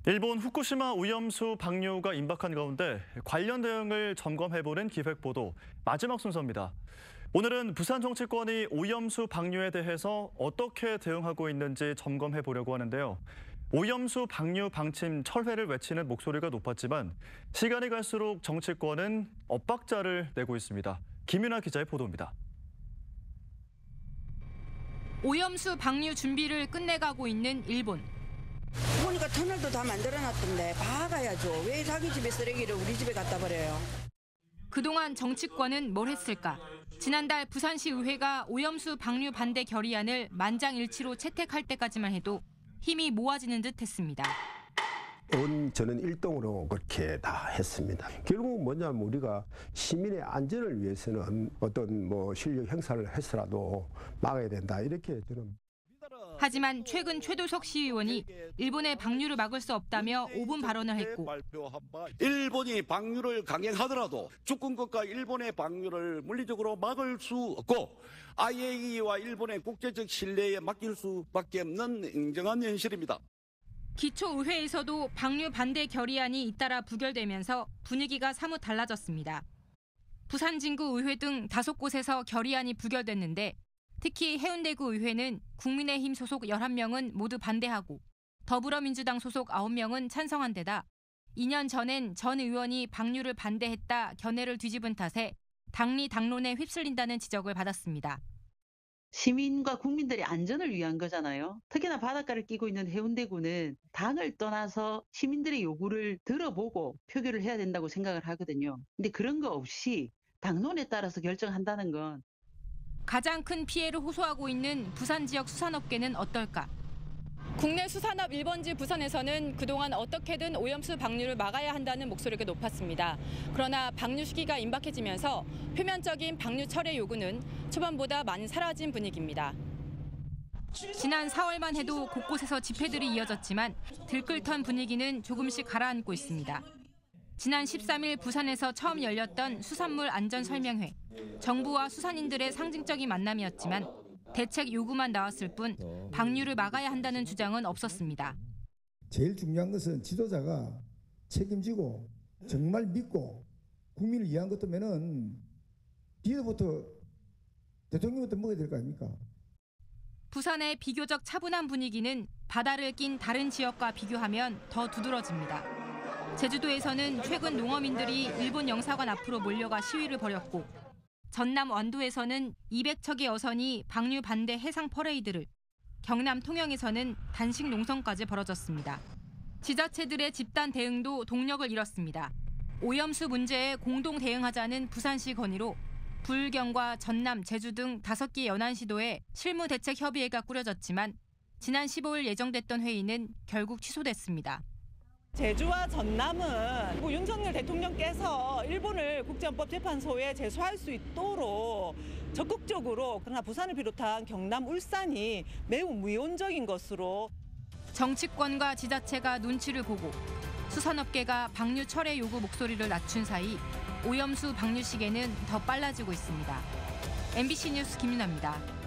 일본 후쿠시마 오염수 방류가 임박한 가운데 관련 대응을 점검해보는 기획보도 마지막 순서입니다. 오늘은 부산 정치권이 오염수 방류에 대해서 어떻게 대응하고 있는지 점검해보려고 하는데요. 오염수 방류 방침 철회를 외치는 목소리가 높았지만 시간이 갈수록 정치권은 엇박자를 내고 있습니다. 김윤아 기자의 보도입니다. 오염수 방류 준비를 끝내가고 있는 일본. 보니까 터널도 다 만들어놨던데 박아야죠. 왜 자기 집에 쓰레기를 우리 집에 갖다 버려요? 그동안 정치권은 뭘 했을까? 지난달 부산시 의회가 오염수 방류 반대 결의안을 만장일치로 채택할 때까지만 해도 힘이 모아지는 듯 했습니다. 저는 일동으로 그렇게 다 했습니다. 결국 뭐냐면 우리가 시민의 안전을 위해서는 어떤 실력 행사를 해서라도 막아야 된다. 이렇게 저는. 하지만 최근 최도석 시의원이 일본의 방류를 막을 수 없다며 5분 발언을 했고 일본이 방류를 강행하더라도 주권국가 일본의 방류를 물리적으로 막을 수 없고 IAEA와 일본의 국제적 신뢰에 맡길 수밖에 없는 인정한 현실입니다. 기초의회에서도 방류 반대 결의안이 잇따라 부결되면서 분위기가 사뭇 달라졌습니다. 부산 진구 의회 등 5곳에서 결의안이 부결됐는데 특히 해운대구 의회는 국민의힘 소속 11명은 모두 반대하고 더불어민주당 소속 9명은 찬성한 데다 2년 전엔 전 의원이 방류를 반대했다 견해를 뒤집은 탓에 당리 당론에 휩쓸린다는 지적을 받았습니다. 시민과 국민들의 안전을 위한 거잖아요. 특히나 바닷가를 끼고 있는 해운대구는 당을 떠나서 시민들의 요구를 들어보고 표결을 해야 된다고 생각을 하거든요. 근데 그런 거 없이 당론에 따라서 결정한다는 건 가장 큰 피해를 호소하고 있는 부산 지역 수산업계는 어떨까? 국내 수산업 1번지 부산에서는 그동안 어떻게든 오염수 방류를 막아야 한다는 목소리가 높았습니다. 그러나 방류 시기가 임박해지면서 표면적인 방류 철회 요구는 초반보다 많이 사라진 분위기입니다. 지난 4월만 해도 곳곳에서 집회들이 이어졌지만 들끓던 분위기는 조금씩 가라앉고 있습니다. 지난 13일 부산에서 처음 열렸던 수산물 안전 설명회. 정부와 수산인들의 상징적인 만남이었지만 대책 요구만 나왔을 뿐 방류를 막아야 한다는 주장은 없었습니다. 제일 중요한 것은 지도자가 책임지고 정말 믿고 국민을 위한 것도면은 리더부터 대통령부터 먹어야 될 거 아닙니까? 부산의 비교적 차분한 분위기는 바다를 낀 다른 지역과 비교하면 더 두드러집니다. 제주도에서는 최근 농어민들이 일본 영사관 앞으로 몰려가 시위를 벌였고 전남 완도에서는 200척의 어선이 방류 반대 해상 퍼레이드를, 경남 통영에서는 단식 농성까지 벌어졌습니다. 지자체들의 집단 대응도 동력을 잃었습니다. 오염수 문제에 공동 대응하자는 부산시 건의로 부울경과 전남, 제주 등 5개 연안시도에 실무대책협의회가 꾸려졌지만 지난 15일 예정됐던 회의는 결국 취소됐습니다. 제주와 전남은 윤석열 대통령께서 일본을 국제헌법재판소에 제소할 수 있도록 적극적으로, 그러나 부산을 비롯한 경남, 울산이 매우 미온적인 것으로. 정치권과 지자체가 눈치를 보고 수산업계가 방류 철회 요구 목소리를 낮춘 사이 오염수 방류 시계는 더 빨라지고 있습니다. MBC 뉴스 김윤아입니다.